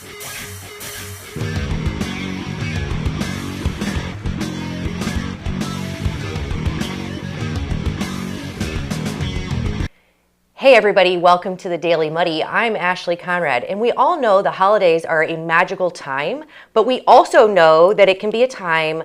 Hey everybody, welcome to the Daily Muddy. I'm Ashley Conrad, and we all know the holidays are a magical time, but we also know that it can be a time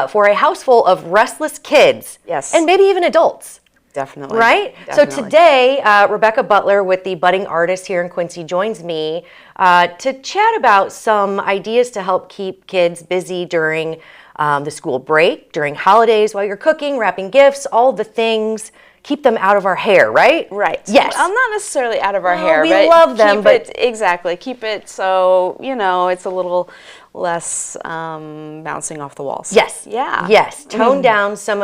for a house full of restless kids. Yes. And maybe even adults. Definitely. Right? Definitely. So today, Rebecca Butler with the Budding Artist here in Quincy joins me to chat about some ideas to help keep kids busy during the school break, during holidays, while you're cooking, wrapping gifts, all the things. Keep them out of our hair, right? Right. Yes. Well, not necessarily out of our hair, we but love them, but exactly. Keep it so, it's a little less bouncing off the walls. yes. Yeah. Yes. Tone down some,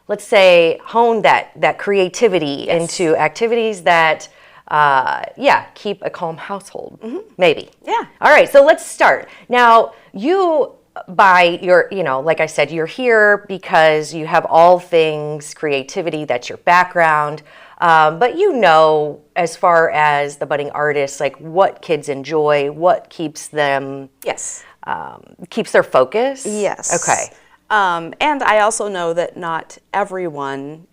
let's say hone that creativity into activities that, keep a calm household, maybe. Yeah. All right, so let's start. Now, you, by your, like I said, you're here because you have all things creativity, that's your background. But as far as the budding artists, like what kids enjoy, what keeps them, Yes. keeps their focus. Yes. Okay. And I also know that not everyone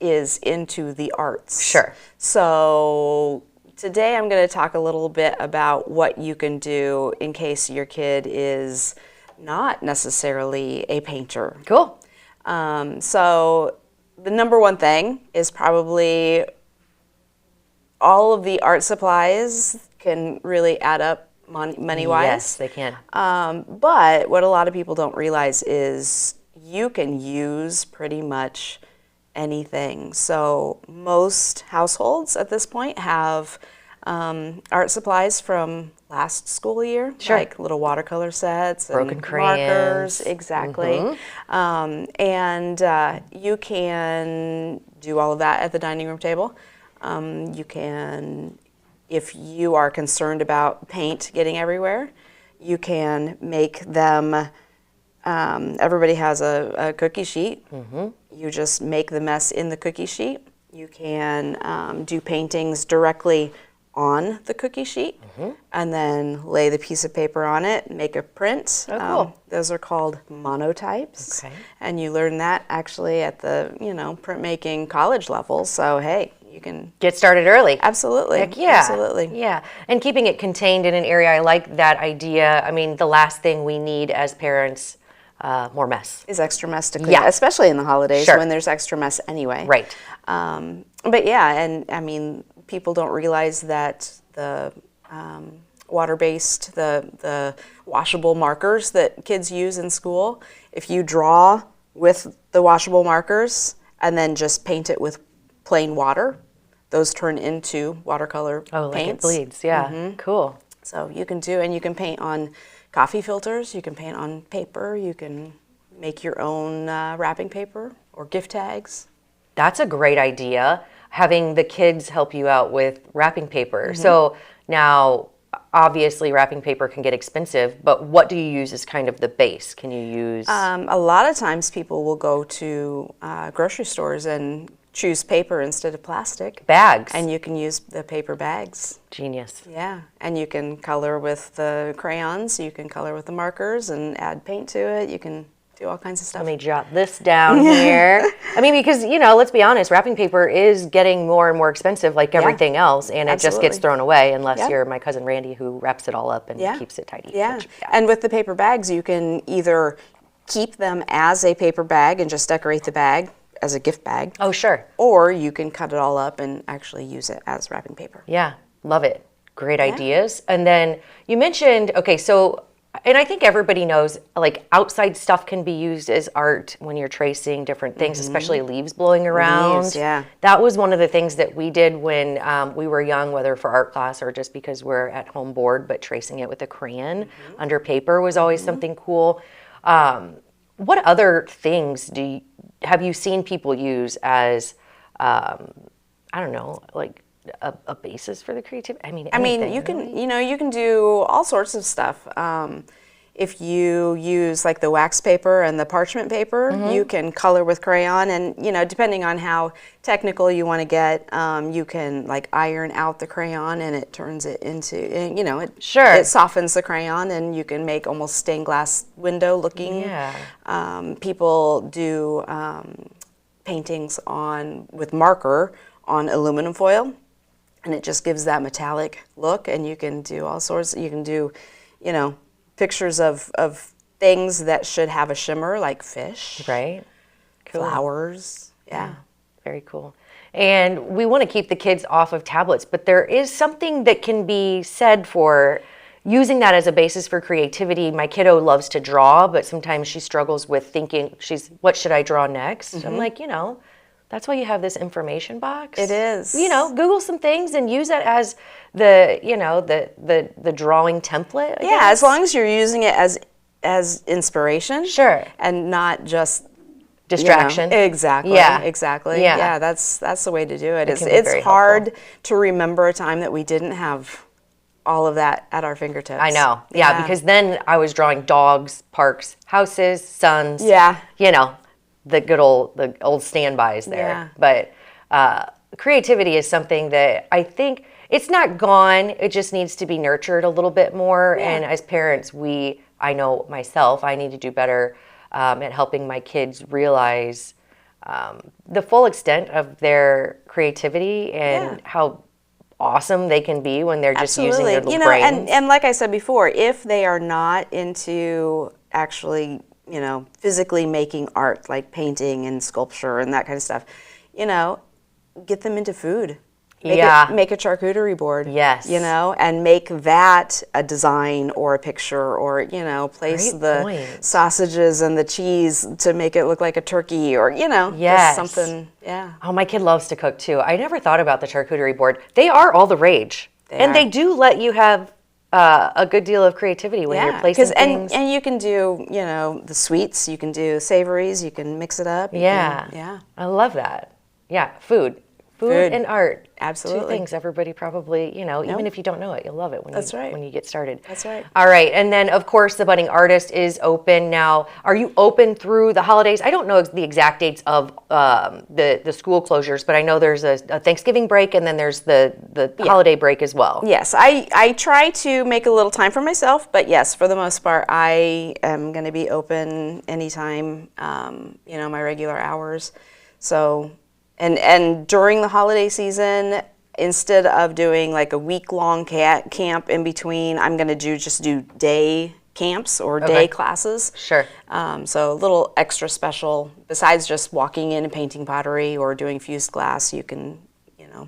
is into the arts. Sure. So today I'm going to talk a little bit about what you can do in case your kid is not necessarily a painter. Cool. So the number one thing is probably all of the art supplies can really add up money-wise. Yes, they can. But what a lot of people don't realize is you can use pretty much anything. So most households at this point have art supplies from last school year, like little watercolor sets, broken and crayons. Markers, exactly. And you can do all of that at the dining room table. You can, if you are concerned about paint getting everywhere, you can make them. Everybody has a cookie sheet. You just make the mess in the cookie sheet. You can do paintings directly on the cookie sheet and then lay the piece of paper on it, make a print. Oh, cool. Those are called monotypes. Okay. And you learn that actually at the, printmaking college level. So, hey, you can Get started early. Absolutely. Heck yeah. Absolutely. Yeah. And keeping it contained in an area, I like that idea. I mean, the last thing we need as parents, more mess. Is extra mess to clean, especially in the holidays when there's extra mess anyway. Right. But yeah, and I mean, people don't realize that the water-based, the washable markers that kids use in school, if you draw with the washable markers and then just paint it with plain water, those turn into watercolor paints. Like it bleeds, yeah. Cool. So you can do, and you can paint on coffee filters, you can paint on paper, you can make your own wrapping paper or gift tags. That's a great idea, having the kids help you out with wrapping paper. So now, obviously, wrapping paper can get expensive, but what do you use as kind of the base? Can you use? A lot of times people will go to grocery stores and choose paper instead of plastic. Bags. And you can use the paper bags. Genius. Yeah, and you can color with the crayons, you can color with the markers and add paint to it. You can do all kinds of stuff. Let me jot this down here. I mean, because, let's be honest, wrapping paper is getting more and more expensive like everything else, and it just gets thrown away unless you're my cousin Randy who wraps it all up and keeps it tidy. Yeah, and with the paper bags, you can either keep them as a paper bag and just decorate the bag as a gift bag. Oh, sure. Or you can cut it all up and actually use it as wrapping paper. Yeah, love it. Great ideas. And then you mentioned, and I think everybody knows, like, outside stuff can be used as art when you're tracing different things, especially leaves blowing around. Leaves, yeah. That was one of the things that we did when we were young, whether for art class or just because we're at home bored, but tracing it with a crayon under paper was always something cool. What other things have you seen people use as, I don't know, like a basis for the creativity? I mean, you can, you can do all sorts of stuff. if you use like the wax paper and the parchment paper, you can color with crayon, and depending on how technical you want to get, you can like iron out the crayon, and it turns it into, it softens the crayon, and you can make almost stained glass window looking. Yeah. People do paintings with marker on aluminum foil, and it just gives that metallic look, and you can do all sorts. You can do, pictures of things that should have a shimmer, like fish, right? Cool. Flowers. Yeah. Very cool. And we want to keep the kids off of tablets, but there is something that can be said for using that as a basis for creativity. My kiddo loves to draw, but sometimes she struggles with thinking, what should I draw next? I'm like, that's why you have this information box. It is. Google some things and use it as the drawing template. I guess. As long as you're using it as inspiration. Sure. And not just distraction. Exactly. Yeah. Exactly. Yeah. Yeah, that's the way to do it. It's hard to remember a time that we didn't have all of that at our fingertips. I know. Yeah, because then I was drawing dogs, parks, houses, suns. Yeah. The old standbys there. Yeah. But creativity is something that I think it's not gone. It just needs to be nurtured a little bit more. Yeah. And as parents, I know myself, I need to do better at helping my kids realize the full extent of their creativity and how awesome they can be when they're just using their little brains. And like I said before, if they are not into actually physically making art, like painting and sculpture and that kind of stuff, get them into food. Make a charcuterie board. Yes. And make that a design or a picture, or, place sausages and the cheese to make it look like a turkey, or, just something. Yeah. Oh, my kid loves to cook too. I never thought about the charcuterie board. They are all the rage. They do let you have a good deal of creativity when you're placing things. And you can do, the sweets, you can do savories, you can mix it up. Yeah. I love that. Yeah, food and art. Absolutely. 2 things everybody probably, even if you don't know it, you'll love it when you get started. That's right. All right. And then, of course, the Budding Artist is open now. Are you open through the holidays? I don't know the exact dates of the school closures, but I know there's a Thanksgiving break, and then there's the holiday break as well. Yes. I try to make a little time for myself, but yes, for the most part, I am going to be open anytime, my regular hours. So... And during the holiday season, instead of doing like a week-long camp in between, I'm going to just do day camps or day classes. Sure. So a little extra special. Besides just walking in and painting pottery or doing fused glass, you can,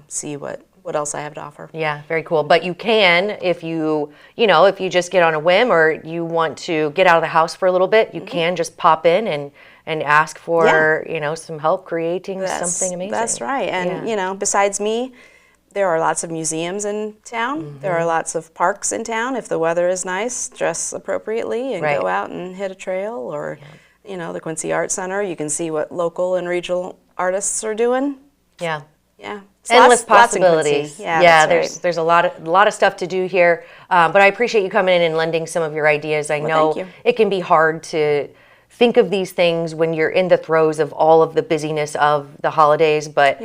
see what else I have to offer. Yeah, very cool. But you can, if you just get on a whim or you want to get out of the house for a little bit, you can just pop in and ask for, some help creating something amazing. That's right. And, besides me, there are lots of museums in town. There are lots of parks in town. If the weather is nice, dress appropriately and go out and hit a trail, or, the Quincy Art Center. You can see what local and regional artists are doing. Yeah. Yeah. Endless possibilities. Yeah, there's a lot of stuff to do here. But I appreciate you coming in and lending some of your ideas. I know it can be hard to think of these things when you're in the throes of all of the busyness of the holidays. But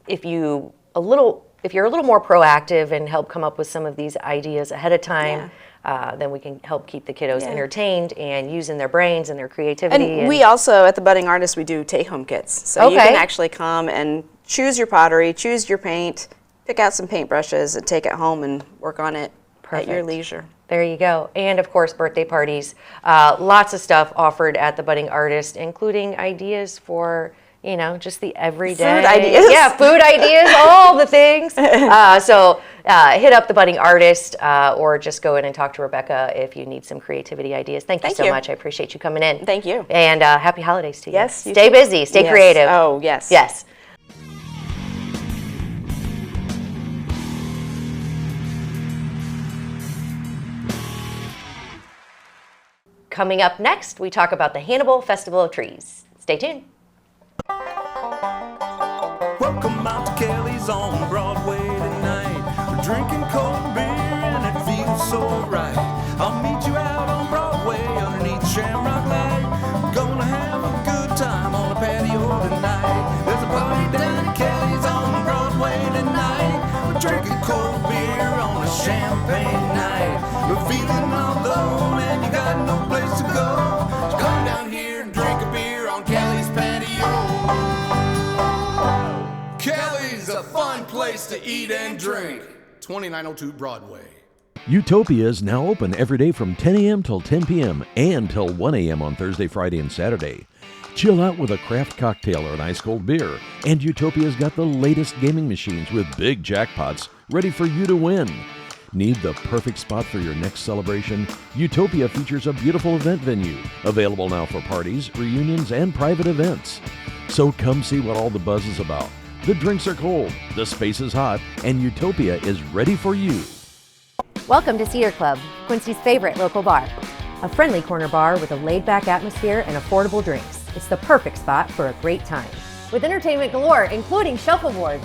if you're a little more proactive and help come up with some of these ideas ahead of time, then we can help keep the kiddos entertained and using their brains and their creativity. And we also, at the Budding Artist, we do take-home kits. So you can actually come and choose your pottery, choose your paint, pick out some paintbrushes, and take it home and work on it at your leisure. There you go. And of course, birthday parties. Lots of stuff offered at the Budding Artist, including ideas for, just the everyday. Food ideas. Yeah, food ideas, all the things. So hit up the Budding Artist or just go in and talk to Rebecca if you need some creativity ideas. Thank you so much. I appreciate you coming in. Thank you. And happy holidays to you. Yes. Stay busy. Stay creative. Oh, yes. Yes. Coming up next, we talk about the Hannibal Festival of Trees. Stay tuned. Welcome out to Kelly's on Broadway tonight. We're drinking cold beer and it feels so right. I'll meet you out on Broadway. at night. But feeling all alone and you got no place to go. So come down here and drink a beer on Kelly's patio. Kelly's a fun place to eat and drink. 2902 Broadway. Utopia is now open every day from 10 a.m. till 10 p.m. and till 1 a.m. on Thursday, Friday, and Saturday. Chill out with a craft cocktail or an ice-cold beer. And Utopia's got the latest gaming machines with big jackpots ready for you to win. Need the perfect spot for your next celebration? Utopia features a beautiful event venue, available now for parties, reunions, and private events. So come see what all the buzz is about. The drinks are cold, the space is hot, and Utopia is ready for you. Welcome to Cedar Club, Quincy's favorite local bar. A friendly corner bar with a laid-back atmosphere and affordable drinks. It's the perfect spot for a great time. With entertainment galore, including shuffleboard,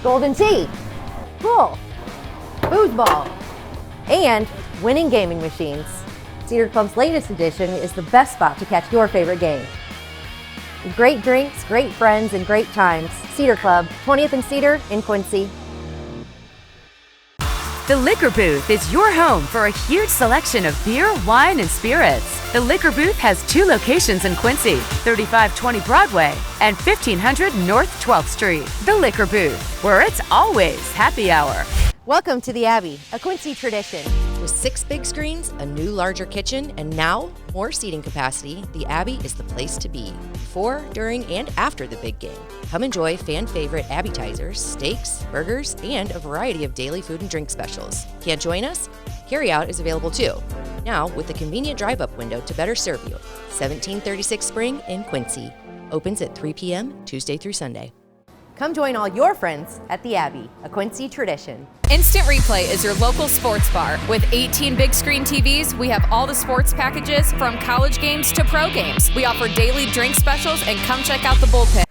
golden tea, pool, foosball, and winning gaming machines. Cedar Club's latest edition is the best spot to catch your favorite game. Great drinks, great friends, and great times. Cedar Club, 20th and Cedar in Quincy. The Liquor Booth is your home for a huge selection of beer, wine, and spirits. The Liquor Booth has 2 locations in Quincy, 3520 Broadway and 1500 North 12th Street. The Liquor Booth, where it's always happy hour. Welcome to the Abbey, a Quincy tradition. With 6 big screens, a new larger kitchen, and now more seating capacity, the Abbey is the place to be before, during, and after the big game. Come enjoy fan favorite appetizers, steaks, burgers, and a variety of daily food and drink specials. Can't join us? Carryout is available too. Now with a convenient drive-up window to better serve you. 1736 Spring in Quincy. Opens at 3 p.m. Tuesday through Sunday. Come join all your friends at the Abbey, a Quincy tradition. Instant Replay is your local sports bar. With 18 big screen TVs, we have all the sports packages from college games to pro games. We offer daily drink specials, and come check out the bullpen.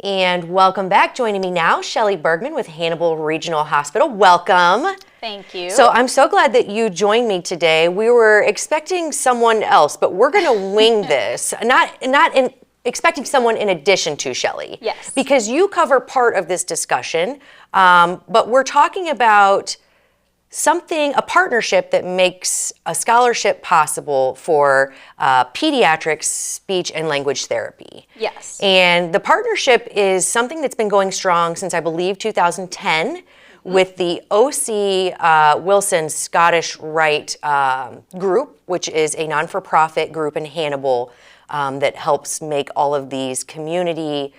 And welcome back. Joining me now, Shelley Bergman with Hannibal Regional Hospital. Welcome. Thank you. So I'm so glad that you joined me today. We were expecting someone else, but we're going to wing this. Expecting someone in addition to Shelley. Yes. Because you cover part of this discussion, but we're talking about a partnership that makes a scholarship possible for pediatric speech and language therapy. Yes. And the partnership is something that's been going strong since I believe 2010 with the O.C. Wilson Scottish Rite group, which is a non-for-profit group in Hannibal that helps make all of these community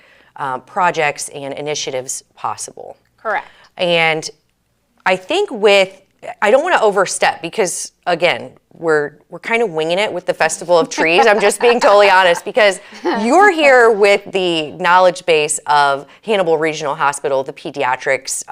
projects and initiatives possible. Correct. And I think I don't want to overstep because, again, we're kind of winging it with the Festival of Trees. I'm just being totally honest because you're here with the knowledge base of Hannibal Regional Hospital, the pediatrics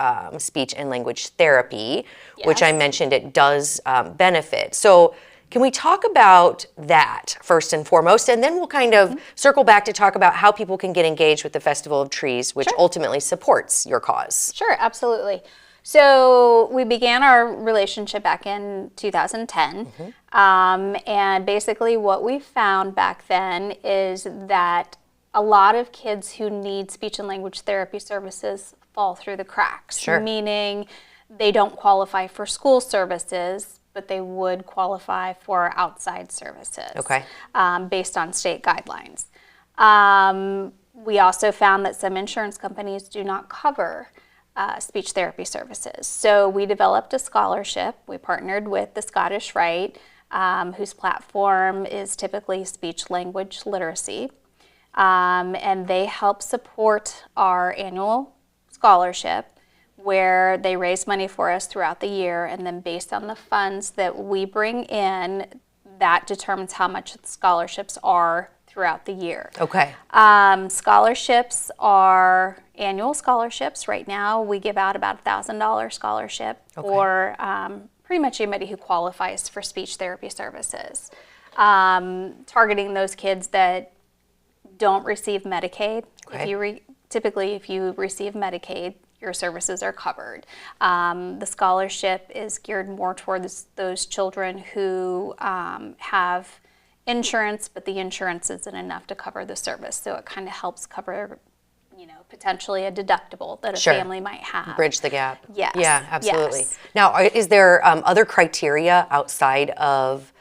speech and language therapy, which I mentioned it does benefit. So can we talk about that first and foremost, and then we'll kind of circle back to talk about how people can get engaged with the Festival of Trees, which ultimately supports your cause. Sure, absolutely. So we began our relationship back in 2010, and basically what we found back then is that a lot of kids who need speech and language therapy services fall through the cracks, meaning they don't qualify for school services, but they would qualify for outside services based on state guidelines. We also found that some insurance companies do not cover speech therapy services. So we developed a scholarship. We partnered with the Scottish Rite, whose platform is typically speech language literacy. And they help support our annual scholarship, where they raise money for us throughout the year, and then based on the funds that we bring in, that determines how much the scholarships are throughout the year. Okay. Scholarships are annual scholarships. Right now, we give out about $1,000 scholarship for pretty much anybody who qualifies for speech therapy services, targeting those kids that don't receive Medicaid. Typically, if you receive Medicaid, your services are covered. The scholarship is geared more towards those children who have insurance, but the insurance isn't enough to cover the service. So it kind of helps cover, potentially a deductible that a Sure. family might have. Bridge the gap. Yes. Yeah, absolutely. Yes. Now, is there other criteria outside of,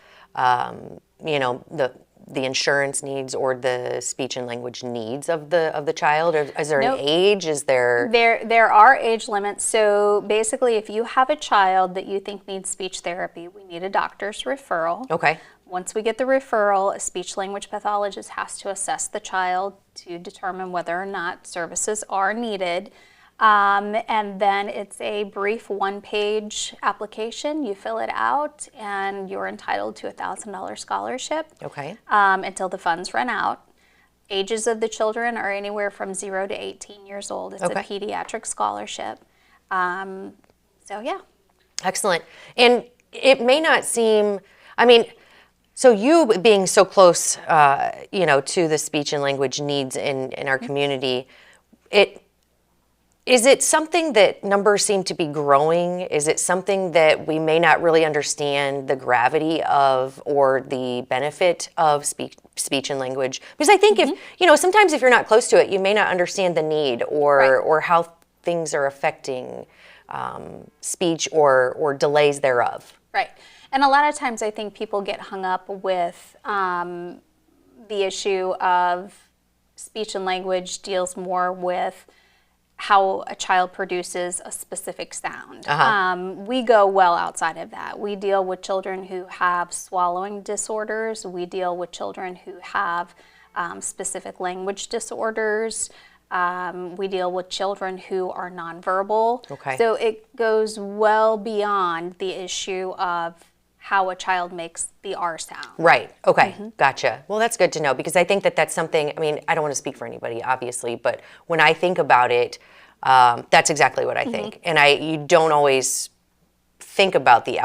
the insurance needs or the speech and language needs of the child? Or is there Nope. an age? Is there? There are age limits. So basically, if you have a child that you think needs speech therapy, we need a doctor's referral. Okay. Once we get the referral, a speech language pathologist has to assess the child to determine whether or not services are needed. And then it's a brief one-page application. You fill it out, and you're entitled to a $1,000 scholarship. Okay. Until the funds run out. Ages of the children are anywhere from 0 to 18 years old. It's a pediatric scholarship. So yeah. Excellent. And it may not seem, so you being so close, to the speech and language needs in our community, is it something that numbers seem to be growing? Is it something that we may not really understand the gravity of or the benefit of speech and language? Because I think sometimes if you're not close to it, you may not understand the need or how things are affecting speech or delays thereof. Right. And a lot of times I think people get hung up with the issue of speech and language deals more with how a child produces a specific sound. We go well outside of that. We deal with children who have swallowing disorders. We deal with children who have specific language disorders. We deal with children who are nonverbal. Okay. So it goes well beyond the issue of how a child makes the R sound. Right. Okay. Gotcha. Well, that's good to know because I think that that's something, I don't want to speak for anybody, obviously, but when I think about it, that's exactly what I think. And you don't always think about the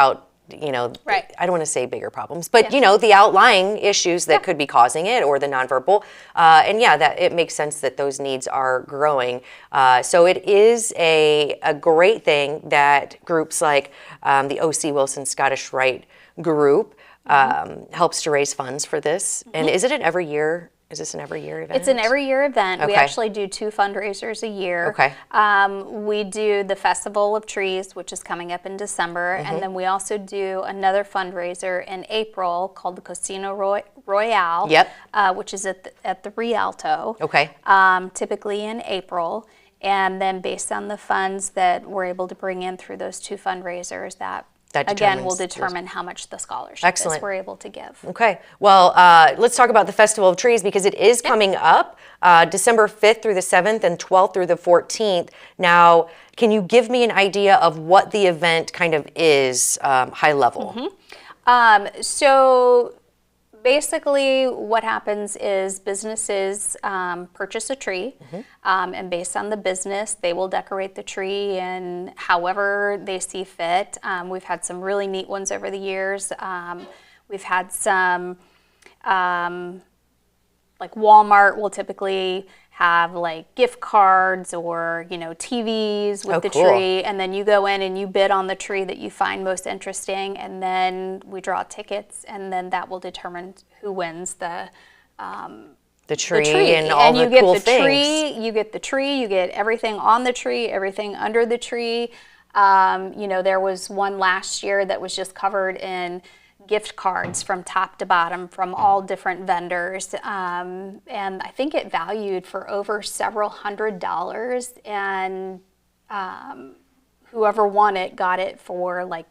Right. I don't want to say bigger problems, but the outlying issues that could be causing it or the nonverbal. And that it makes sense that those needs are growing. So it is a great thing that groups like the O.C. Wilson Scottish Rite group helps to raise funds for this. And is it an every year? Is this an every year event? It's an every year event. We Okay. actually do 2 fundraisers a year. Okay. We do the Festival of Trees, which is coming up in December, and then we also do another fundraiser in April called the Casino Royale, Yep. which is at the Rialto, Okay. typically in April. And then based on the funds that we're able to bring in through those 2 fundraisers, that again will determine how much the scholarship is we're able to give. Okay. Well, let's talk about the Festival of Trees because it is coming up December 5th through the 7th and 12th through the 14th. Now, can you give me an idea of what the event kind of is, high level? So basically what happens is businesses purchase a tree, and based on the business, they will decorate the tree in however they see fit. We've had some really neat ones over the years. We've had some, like Walmart will typically have like gift cards or TVs with the tree, and then you go in and you bid on the tree that you find most interesting, and then we draw tickets, and then that will determine who wins the tree and all the cool things. You get the tree, you get everything on the tree, everything under the tree. There was one last year that was just covered in gift cards from top to bottom from all different vendors, and I think it valued for over several $100s, and whoever won it got it for I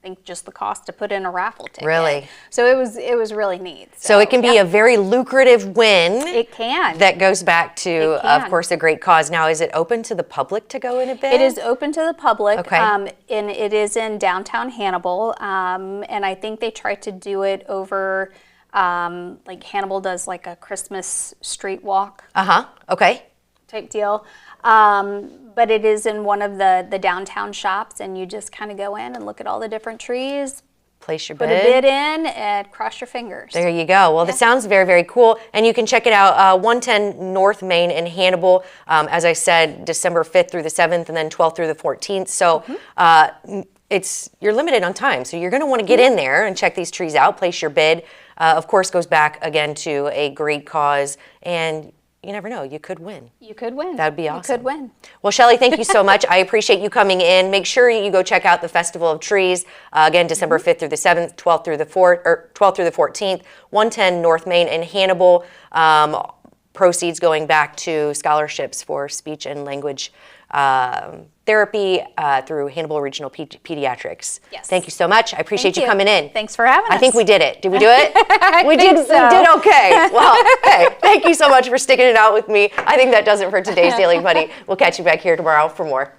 think just the cost to put in a raffle ticket. Really? So it was really neat. So it can be a very lucrative win. It can. That goes back to, of course, a great cause. Now, is it open to the public to go in a bid? It is open to the public, Okay. and it is in downtown Hannibal, and I think they try to do it over, Hannibal does like a Christmas street walk Okay. type deal. But it is in one of the downtown shops, and you just kind of go in and look at all the different trees, Place your put bid. a bid in, and cross your fingers. There you go. Well, that sounds very, very cool. And you can check it out, 110 North Main in Hannibal. As I said, December 5th through the 7th and then 12th through the 14th. So you're limited on time. So you're going to want to get in there and check these trees out, place your bid. Of course, goes back again to a great cause. And you never know, you could win. You could win. That'd be awesome. You could win. Well, Shelley, thank you so much. I appreciate you coming in. Make sure you go check out the Festival of Trees, again, December 5th through the 7th, 12th through the 14th, 110 North Main in Hannibal. Proceeds going back to scholarships for speech and language therapy through Hannibal Regional Pediatrics. Yes. Thank you so much. I appreciate you coming in. Thanks for having us. I think we did it. Did we do it? We think did. so. We did okay. Well, hey, thank you so much for sticking it out with me. I think that does it for today's Daily Buddy. We'll catch you back here tomorrow for more.